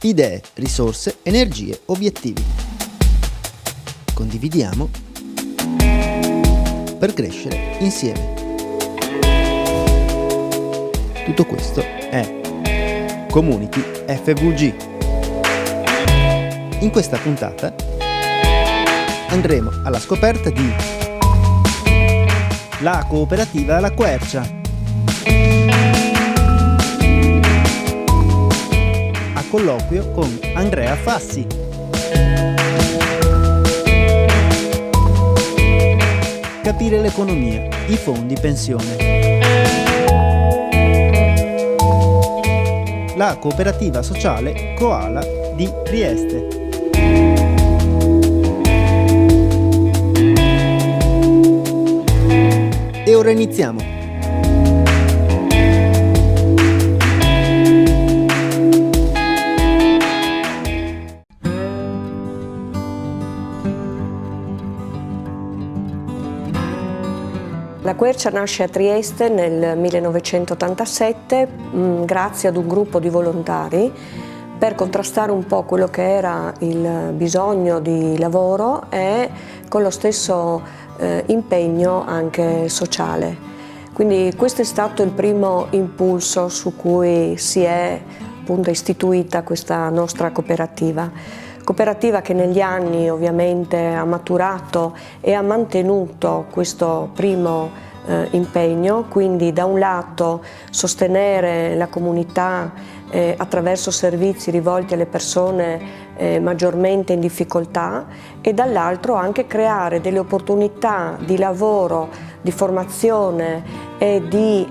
Idee, risorse, energie, obiettivi. Condividiamo per crescere insieme. Tutto questo è Community FVG. In questa puntata andremo alla scoperta di la cooperativa La Quercia. A colloquio con Andrea Fassi. Capire l'economia, i fondi pensione. La cooperativa sociale Koala di Trieste. E ora iniziamo. La Quercia nasce a Trieste nel 1987 grazie ad un gruppo di volontari per contrastare un po' quello che era il bisogno di lavoro e con lo stesso impegno anche sociale. Quindi questo è stato il primo impulso su cui si è appunto istituita questa nostra cooperativa che negli anni ovviamente ha maturato e ha mantenuto questo primo impegno, quindi da un lato sostenere la comunità attraverso servizi rivolti alle persone maggiormente in difficoltà e dall'altro anche creare delle opportunità di lavoro, di formazione e di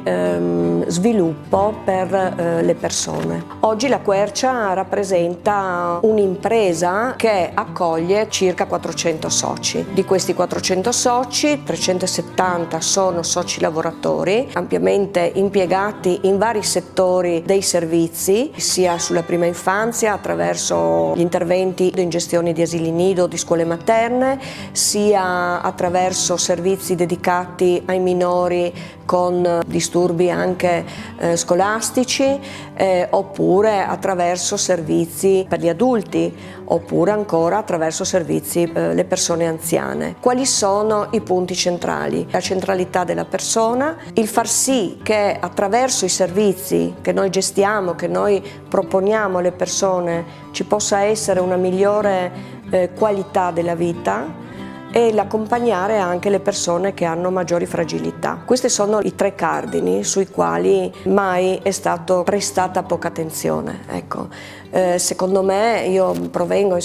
sviluppo per le persone. Oggi la Quercia rappresenta un'impresa che accoglie circa 400 soci. Di questi 400 soci, 370 sono soci lavoratori, ampiamente impiegati in vari settori dei servizi, sia sulla prima infanzia attraverso gli interventi in gestione di asili nido, di scuole materne, sia attraverso servizi dedicati ai minori con disturbi anche scolastici, oppure attraverso servizi per gli adulti, oppure ancora attraverso servizi per le persone anziane. Quali sono i punti centrali? La centralità della persona, il far sì che attraverso i servizi che noi gestiamo, che noi proponiamo alle persone, ci possa essere una migliore qualità della vita, e l'accompagnare anche le persone che hanno maggiori fragilità. Questi sono i tre cardini sui quali mai è stata prestata poca attenzione. Ecco. Secondo me, io provengo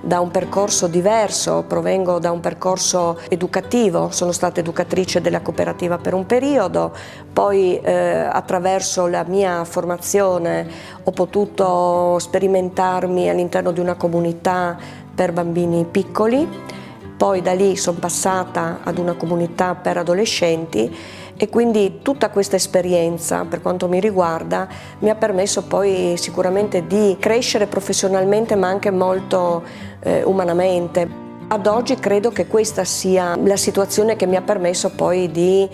da un percorso diverso, provengo da un percorso educativo, sono stata educatrice della cooperativa per un periodo, poi attraverso la mia formazione ho potuto sperimentarmi all'interno di una comunità per bambini piccoli. Poi da lì sono passata ad una comunità per adolescenti e quindi tutta questa esperienza, per quanto mi riguarda, mi ha permesso poi sicuramente di crescere professionalmente ma anche molto umanamente. Ad oggi credo che questa sia la situazione che mi ha permesso poi di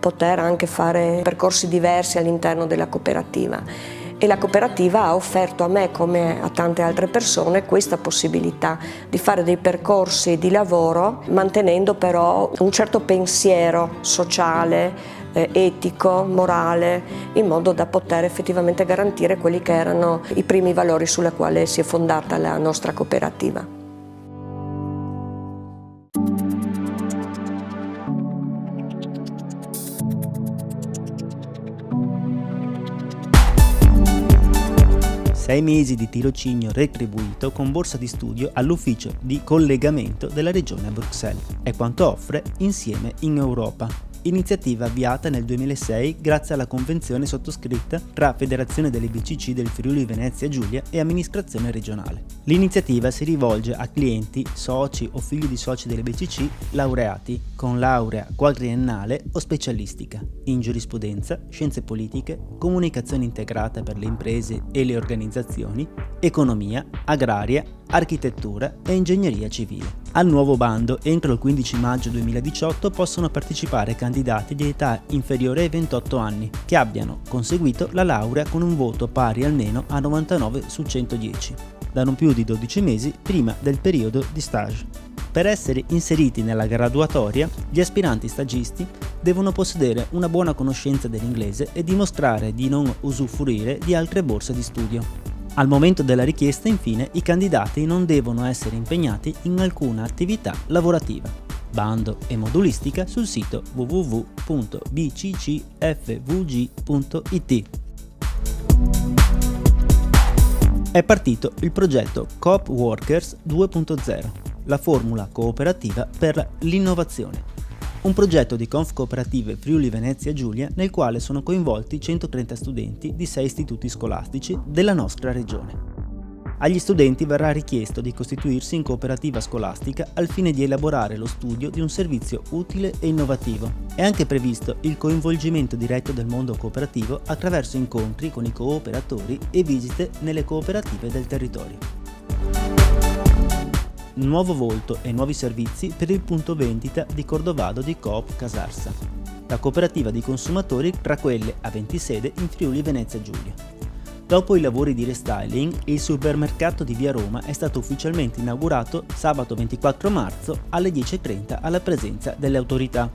poter anche fare percorsi diversi all'interno della cooperativa. E la cooperativa ha offerto a me, come a tante altre persone, questa possibilità di fare dei percorsi di lavoro mantenendo però un certo pensiero sociale, etico, morale, in modo da poter effettivamente garantire quelli che erano i primi valori sulla quale si è fondata la nostra cooperativa. Sei mesi di tirocinio retribuito con borsa di studio all'ufficio di collegamento della regione a Bruxelles. È quanto offre Insieme in Europa, iniziativa avviata nel 2006 grazie alla convenzione sottoscritta tra Federazione delle BCC del Friuli Venezia Giulia e amministrazione regionale. L'iniziativa si rivolge a clienti, soci o figli di soci delle BCC laureati con laurea quadriennale o specialistica in giurisprudenza, scienze politiche, comunicazione integrata per le imprese e le organizzazioni, economia, agraria, architettura e ingegneria civile. Al nuovo bando, entro il 15 maggio 2018 possono partecipare candidati di età inferiore ai 28 anni che abbiano conseguito la laurea con un voto pari almeno a 99 su 110, da non più di 12 mesi prima del periodo di stage. Per essere inseriti nella graduatoria, gli aspiranti stagisti devono possedere una buona conoscenza dell'inglese e dimostrare di non usufruire di altre borse di studio. Al momento della richiesta, infine, i candidati non devono essere impegnati in alcuna attività lavorativa. Bando e modulistica sul sito www.bccfvg.it. È partito il progetto Coop Workers 2.0, la formula cooperativa per l'innovazione. Un progetto di Confcooperative Friuli Venezia Giulia nel quale sono coinvolti 130 studenti di 6 istituti scolastici della nostra regione. Agli studenti verrà richiesto di costituirsi in cooperativa scolastica al fine di elaborare lo studio di un servizio utile e innovativo. È anche previsto il coinvolgimento diretto del mondo cooperativo attraverso incontri con i cooperatori e visite nelle cooperative del territorio. Nuovo volto e nuovi servizi per il punto vendita di Cordovado di Coop Casarsa, la cooperativa di consumatori tra quelle aventi sede in Friuli Venezia Giulia. Dopo i lavori di restyling, il supermercato di Via Roma è stato ufficialmente inaugurato sabato 24 marzo alle 10:30 alla presenza delle autorità.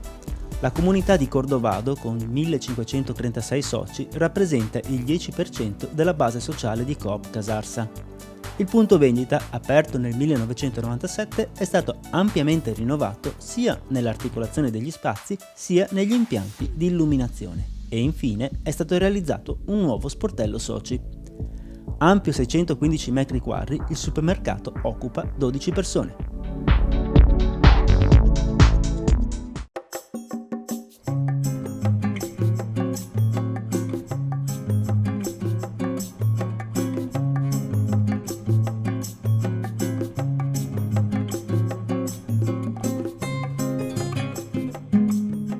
La comunità di Cordovado, con 1536 soci, rappresenta il 10% della base sociale di Coop Casarsa. Il punto vendita, aperto nel 1997, è stato ampiamente rinnovato sia nell'articolazione degli spazi sia negli impianti di illuminazione e infine è stato realizzato un nuovo sportello soci. Ampio 615 metri quadri, il supermercato occupa 12 persone.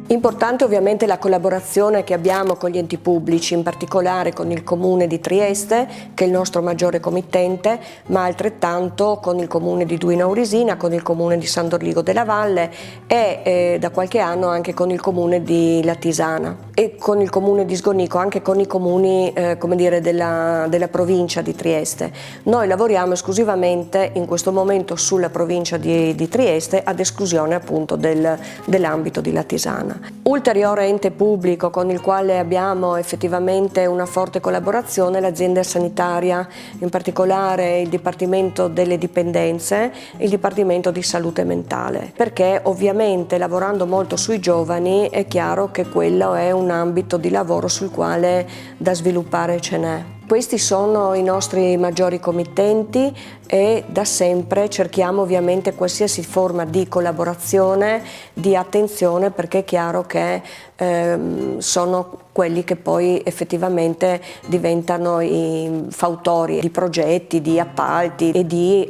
Importante ovviamente la collaborazione che abbiamo con gli enti pubblici, in particolare con il Comune di Trieste, che è il nostro maggiore committente, ma altrettanto con il Comune di Duino Aurisina, con il Comune di San Dorligo della Valle e da qualche anno anche con il Comune di Latisana e con il Comune di Sgonico, anche con i comuni della provincia di Trieste. Noi lavoriamo esclusivamente in questo momento sulla provincia di Trieste ad esclusione appunto dell'ambito di Latisana. Ulteriore ente pubblico con il quale abbiamo effettivamente una forte collaborazione è l'azienda sanitaria, in particolare il Dipartimento delle Dipendenze e il Dipartimento di Salute Mentale, perché ovviamente lavorando molto sui giovani è chiaro che quello è un ambito di lavoro sul quale da sviluppare ce n'è. Questi sono i nostri maggiori committenti e da sempre cerchiamo ovviamente qualsiasi forma di collaborazione, di attenzione, perché è chiaro che sono quelli che poi effettivamente diventano i fautori di progetti, di appalti e di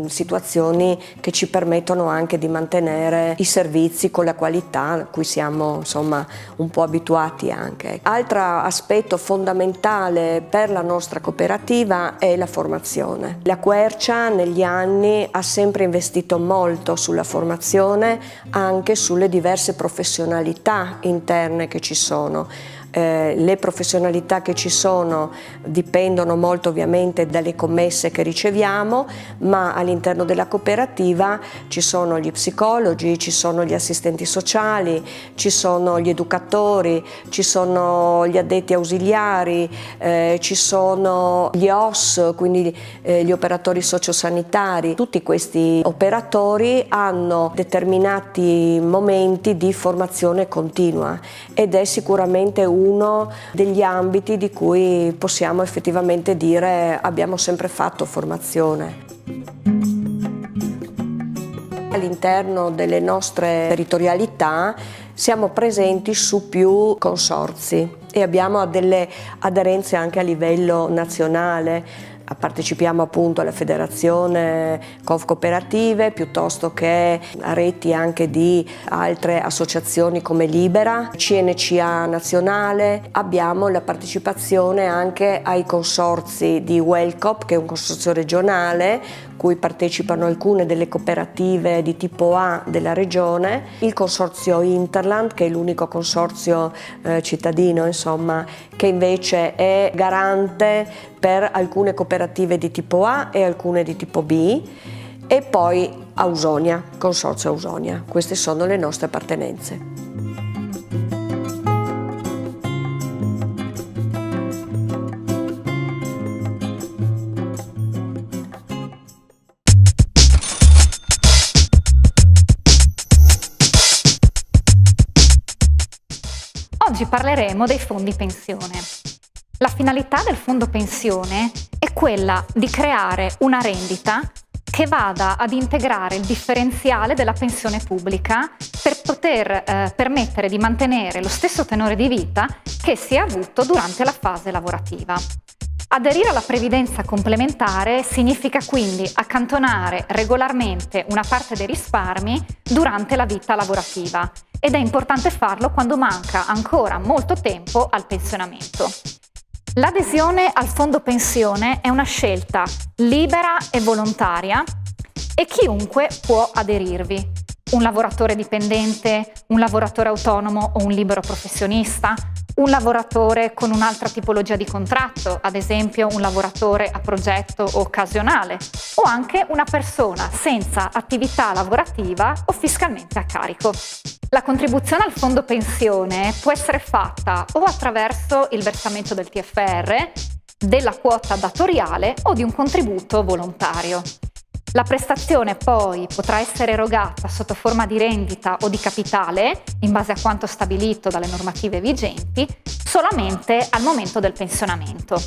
situazioni che ci permettono anche di mantenere i servizi con la qualità a cui siamo insomma un po' abituati anche. Altro aspetto fondamentale per la nostra cooperativa è la formazione. La Quercia negli anni ha sempre investito molto sulla formazione, anche sulle diverse professionalità interne che ci sono. Le professionalità che ci sono dipendono molto ovviamente dalle commesse che riceviamo, ma all'interno della cooperativa ci sono gli psicologi, ci sono gli assistenti sociali, ci sono gli educatori, ci sono gli addetti ausiliari, ci sono gli OS, quindi gli operatori sociosanitari. Tutti questi operatori hanno determinati momenti di formazione continua ed è sicuramente uno degli ambiti di cui possiamo effettivamente dire abbiamo sempre fatto formazione. All'interno delle nostre territorialità siamo presenti su più consorzi e abbiamo delle aderenze anche a livello nazionale. partecipiamo appunto alla Federazione Coop Cooperative, piuttosto che a reti anche di altre associazioni come Libera, CNCA nazionale. Abbiamo la partecipazione anche ai consorzi di Wellcoop, che è un consorzio regionale cui partecipano alcune delle cooperative di tipo A della regione, il consorzio Interland, che è l'unico consorzio cittadino, insomma, che invece è garante per alcune cooperative di tipo A e alcune di tipo B, e poi Ausonia, consorzio Ausonia. Queste sono le nostre appartenenze. Oggi parleremo dei fondi pensione. La finalità del fondo pensione è quella di creare una rendita che vada ad integrare il differenziale della pensione pubblica per poter permettere di mantenere lo stesso tenore di vita che si è avuto durante la fase lavorativa. Aderire alla previdenza complementare significa quindi accantonare regolarmente una parte dei risparmi durante la vita lavorativa, ed è importante farlo quando manca ancora molto tempo al pensionamento. L'adesione al fondo pensione è una scelta libera e volontaria e chiunque può aderirvi. Un lavoratore dipendente, un lavoratore autonomo o un libero professionista, un lavoratore con un'altra tipologia di contratto, ad esempio un lavoratore a progetto o occasionale, o anche una persona senza attività lavorativa o fiscalmente a carico. La contribuzione al fondo pensione può essere fatta o attraverso il versamento del TFR, della quota datoriale o di un contributo volontario. La prestazione poi potrà essere erogata sotto forma di rendita o di capitale, in base a quanto stabilito dalle normative vigenti, solamente al momento del pensionamento.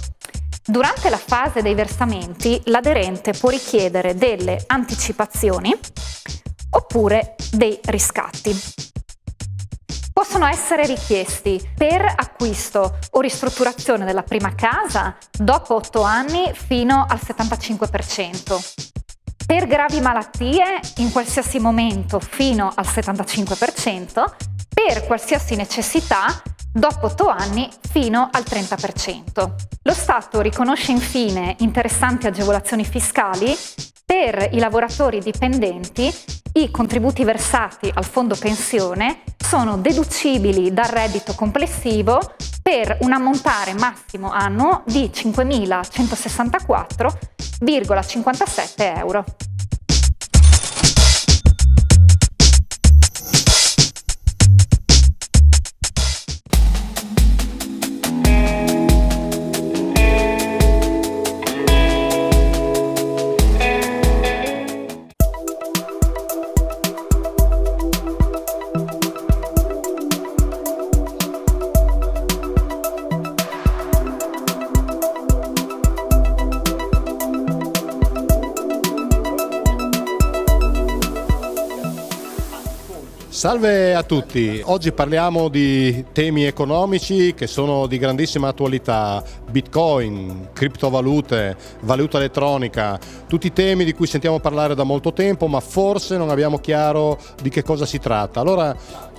Durante la fase dei versamenti, l'aderente può richiedere delle anticipazioni oppure dei riscatti. Possono essere richiesti per acquisto o ristrutturazione della prima casa dopo 8 anni fino al 75%. Per gravi malattie in qualsiasi momento fino al 75%, per qualsiasi necessità dopo 8 anni fino al 30%. Lo Stato riconosce infine interessanti agevolazioni fiscali per i lavoratori dipendenti. I contributi versati al fondo pensione sono deducibili dal reddito complessivo per un ammontare massimo annuo di 5.164,57 euro. Salve a tutti, oggi parliamo di temi economici che sono di grandissima attualità: Bitcoin, criptovalute, valuta elettronica, tutti temi di cui sentiamo parlare da molto tempo, ma forse non abbiamo chiaro di che cosa si tratta. Allora,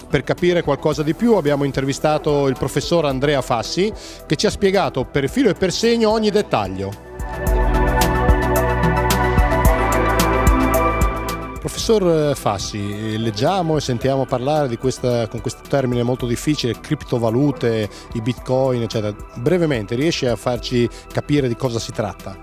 per capire qualcosa di più abbiamo intervistato il professor Andrea Fassi, che ci ha spiegato per filo e per segno ogni dettaglio. Professor Fassi, leggiamo e sentiamo parlare di con questo termine molto difficile, criptovalute, i bitcoin, eccetera. Brevemente, riesce a farci capire di cosa si tratta?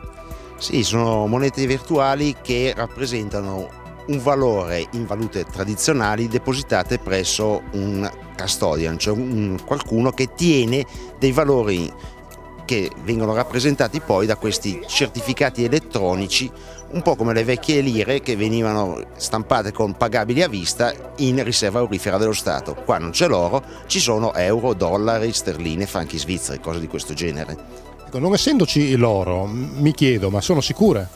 Sì, sono monete virtuali che rappresentano un valore in valute tradizionali depositate presso un custodian, cioè qualcuno che tiene dei valori che vengono rappresentati poi da questi certificati elettronici, un po' come le vecchie lire che venivano stampate con pagabili a vista in riserva aurifera dello Stato. Qua non c'è l'oro, ci sono euro, dollari, sterline, franchi svizzeri, cose di questo genere. Ecco, non essendoci l'oro, mi chiedo, ma sono sicure?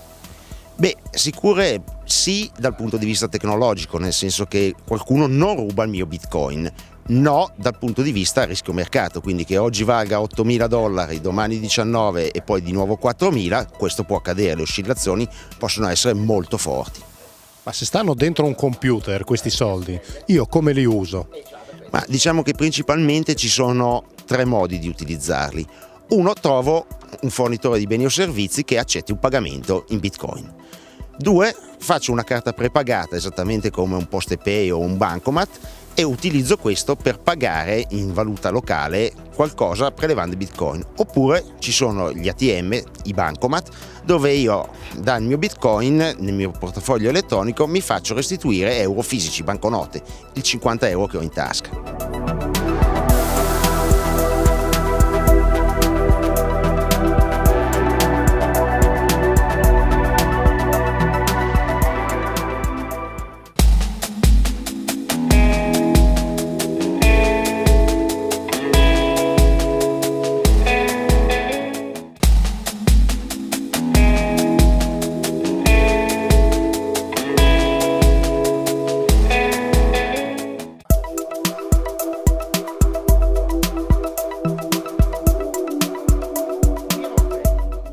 Beh, sicure sì dal punto di vista tecnologico, nel senso che qualcuno non ruba il mio Bitcoin, No, dal punto di vista rischio mercato, quindi che oggi valga $8.000, domani 19 e poi di nuovo 4.000, questo può accadere, le oscillazioni possono essere molto forti. Ma se stanno dentro un computer questi soldi, io come li uso? Ma diciamo che principalmente ci sono 3 modi di utilizzarli. Uno, trovo un fornitore di beni o servizi che accetti un pagamento in Bitcoin. 2, faccio una carta prepagata esattamente come un PostePay o un bancomat e utilizzo questo per pagare in valuta locale qualcosa prelevando Bitcoin. Oppure ci sono gli ATM, i bancomat, dove io dal mio Bitcoin nel mio portafoglio elettronico mi faccio restituire euro fisici, banconote, il 50 euro che ho in tasca.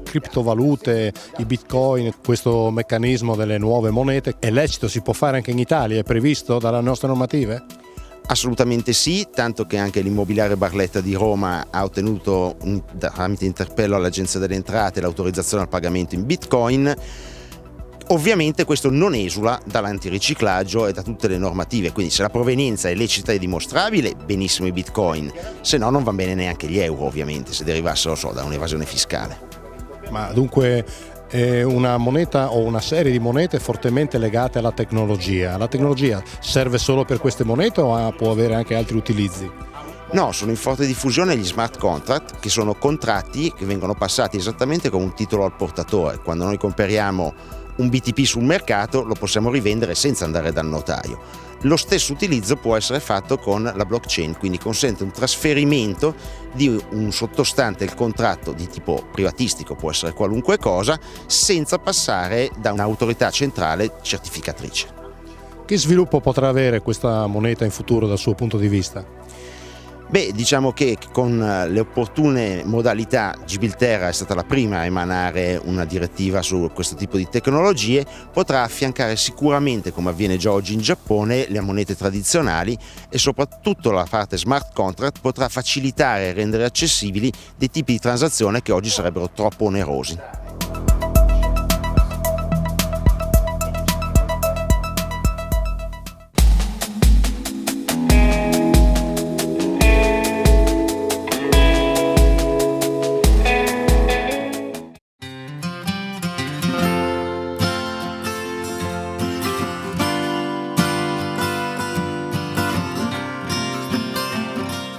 Criptovalute, i bitcoin, questo meccanismo delle nuove monete, è lecito, si può fare anche in Italia, è previsto dalle nostre normative? Assolutamente sì, tanto che anche l'immobiliare Barletta di Roma ha ottenuto tramite interpello all'Agenzia delle Entrate l'autorizzazione al pagamento in Bitcoin. Ovviamente questo non esula dall'antiriciclaggio e da tutte le normative, quindi se la provenienza è lecita e dimostrabile, benissimo i Bitcoin, se no non va bene neanche gli euro, ovviamente, se derivassero da un'evasione fiscale. Ma dunque è una moneta o una serie di monete fortemente legate alla tecnologia. La tecnologia serve solo per queste monete o può avere anche altri utilizzi? No, sono in forte diffusione gli smart contract, che sono contratti che vengono passati esattamente come un titolo al portatore. Quando noi compriamo un BTP sul mercato lo possiamo rivendere senza andare dal notaio. Lo stesso utilizzo può essere fatto con la blockchain, quindi consente un trasferimento di un sottostante il contratto di tipo privatistico, può essere qualunque cosa, senza passare da un'autorità centrale certificatrice. Che sviluppo potrà avere questa moneta in futuro dal suo punto di vista? Beh, diciamo che con le opportune modalità Gibilterra è stata la prima a emanare una direttiva su questo tipo di tecnologie, potrà affiancare sicuramente, come avviene già oggi in Giappone, le monete tradizionali e soprattutto la parte smart contract potrà facilitare e rendere accessibili dei tipi di transazione che oggi sarebbero troppo onerosi.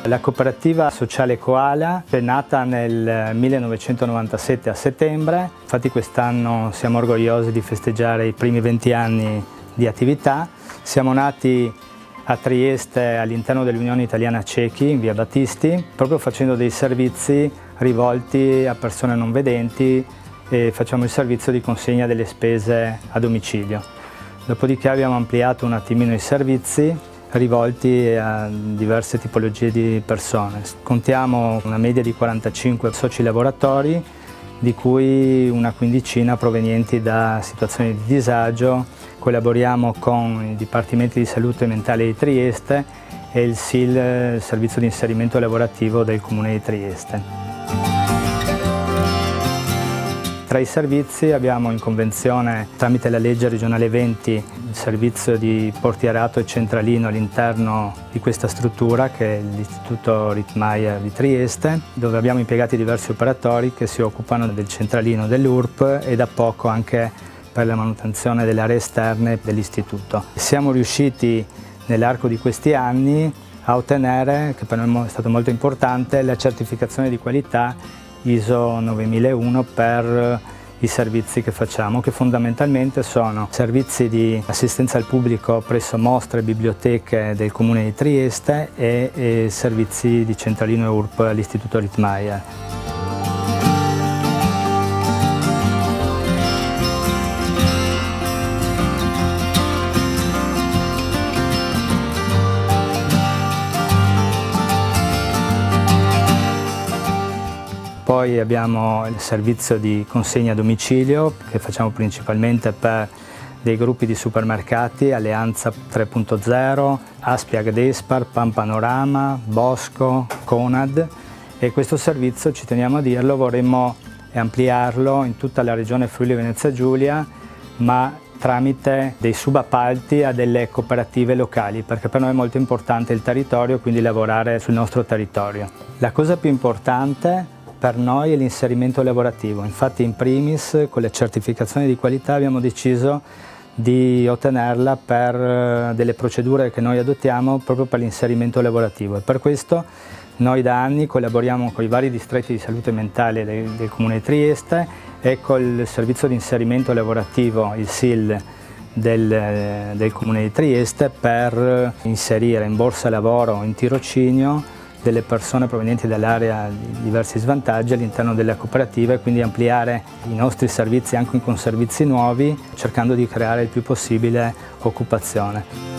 La cooperativa sociale Koala è nata nel 1997 a settembre, infatti quest'anno siamo orgogliosi di festeggiare i primi 20 anni di attività. Siamo nati a Trieste all'interno dell'Unione Italiana Cechi in via Battisti, proprio facendo dei servizi rivolti a persone non vedenti e facciamo il servizio di consegna delle spese a domicilio. Dopodiché abbiamo ampliato un attimino i servizi rivolti a diverse tipologie di persone. Contiamo una media di 45 soci lavoratori, di cui una quindicina provenienti da situazioni di disagio. Collaboriamo con i Dipartimenti di Salute Mentale di Trieste e il SIL, il Servizio di Inserimento Lavorativo del Comune di Trieste. Tra i servizi abbiamo in convenzione tramite la legge regionale 20 il servizio di portierato e centralino all'interno di questa struttura che è l'Istituto Rittmeyer di Trieste, dove abbiamo impiegati diversi operatori che si occupano del centralino dell'URP e da poco anche per la manutenzione delle aree esterne dell'istituto. Siamo riusciti nell'arco di questi anni a ottenere, che per noi è stato molto importante, la certificazione di qualità ISO 9001 per i servizi che facciamo, che fondamentalmente sono servizi di assistenza al pubblico presso mostre e biblioteche del Comune di Trieste e servizi di centralino e URP all'Istituto Rittmeyer. Poi abbiamo il servizio di consegna a domicilio che facciamo principalmente per dei gruppi di supermercati, Alleanza 3.0, Aspiag Despar, Panorama, Bosco, Conad, e questo servizio, ci teniamo a dirlo, vorremmo ampliarlo in tutta la regione Friuli Venezia Giulia, ma tramite dei subappalti a delle cooperative locali, perché per noi è molto importante il territorio, quindi lavorare sul nostro territorio. La cosa più importante per noi è l'inserimento lavorativo, infatti in primis con le certificazioni di qualità abbiamo deciso di ottenerla per delle procedure che noi adottiamo proprio per l'inserimento lavorativo, e per questo noi da anni collaboriamo con i vari distretti di salute mentale del Comune di Trieste e col servizio di inserimento lavorativo, il SIL del Comune di Trieste, per inserire in borsa lavoro o in tirocinio delle persone provenienti dall'area di diversi svantaggi all'interno della cooperativa, e quindi ampliare i nostri servizi anche con servizi nuovi, cercando di creare il più possibile occupazione.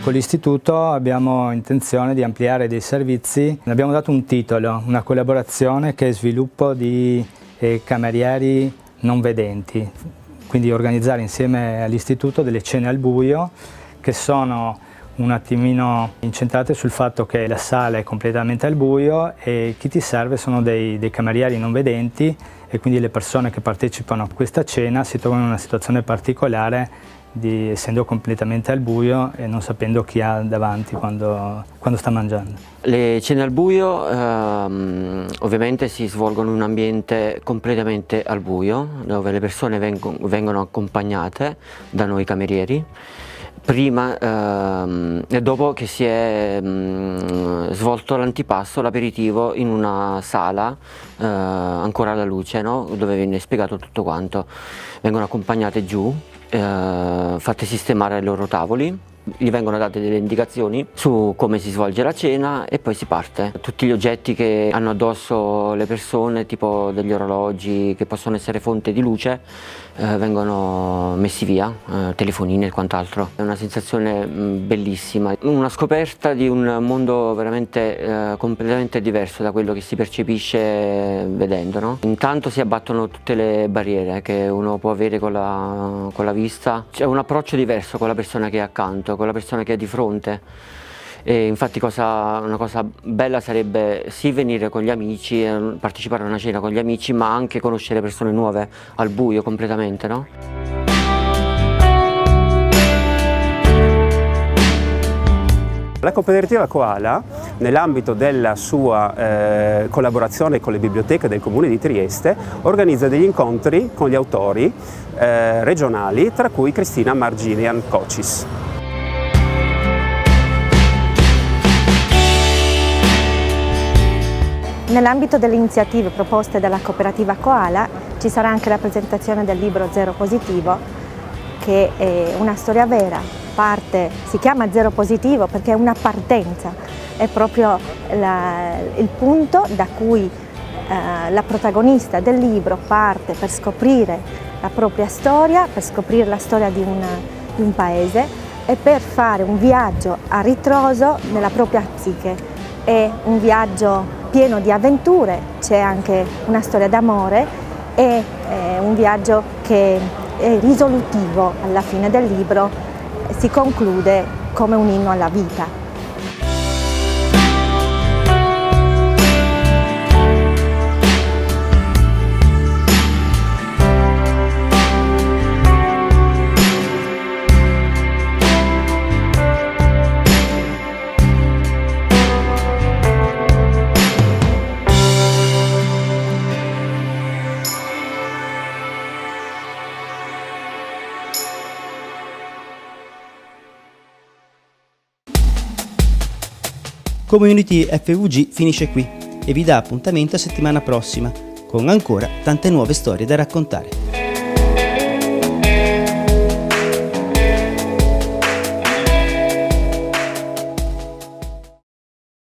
Con l'istituto abbiamo intenzione di ampliare dei servizi. Abbiamo dato un titolo, una collaborazione che è sviluppo di camerieri non vedenti, quindi organizzare insieme all'istituto delle cene al buio che sono un attimino incentrate sul fatto che la sala è completamente al buio e chi ti serve sono dei camerieri non vedenti, e quindi le persone che partecipano a questa cena si trovano in una situazione particolare, essendo completamente al buio e non sapendo chi ha davanti quando sta mangiando. Le cene al buio ovviamente si svolgono in un ambiente completamente al buio, dove le persone vengono accompagnate da noi camerieri prima e dopo che si è svolto l'antipasto, l'aperitivo, in una sala ancora alla luce, no? Dove viene spiegato tutto quanto. Vengono accompagnate giù, fatte sistemare ai loro tavoli, gli vengono date delle indicazioni su come si svolge la cena e poi si parte. Tutti gli oggetti che hanno addosso le persone, tipo degli orologi che possono essere fonte di luce, vengono messi via, telefonini e quant'altro. È una sensazione bellissima, una scoperta di un mondo veramente completamente diverso da quello che si percepisce vedendo, no? Intanto si abbattono tutte le barriere che uno può avere con la vista. C'è un approccio diverso con la persona che è accanto, con la persona che è di fronte. E infatti una cosa bella sarebbe sì venire con gli amici, partecipare a una cena con gli amici, ma anche conoscere persone nuove al buio completamente, no? La cooperativa Koala, nell'ambito della sua collaborazione con le biblioteche del Comune di Trieste, organizza degli incontri con gli autori regionali, tra cui Cristina Marginian Cocis. Nell'ambito delle iniziative proposte dalla cooperativa Koala ci sarà anche la presentazione del libro Zero Positivo, che è una storia vera. Si chiama Zero Positivo perché è una partenza, è proprio il punto da cui la protagonista del libro parte per scoprire la propria storia, per scoprire la storia di un paese e per fare un viaggio a ritroso nella propria psiche. È un viaggio pieno di avventure, c'è anche una storia d'amore e un viaggio che è risolutivo alla fine del libro, si conclude come un inno alla vita. Community FVG finisce qui e vi dà appuntamento a settimana prossima con ancora tante nuove storie da raccontare.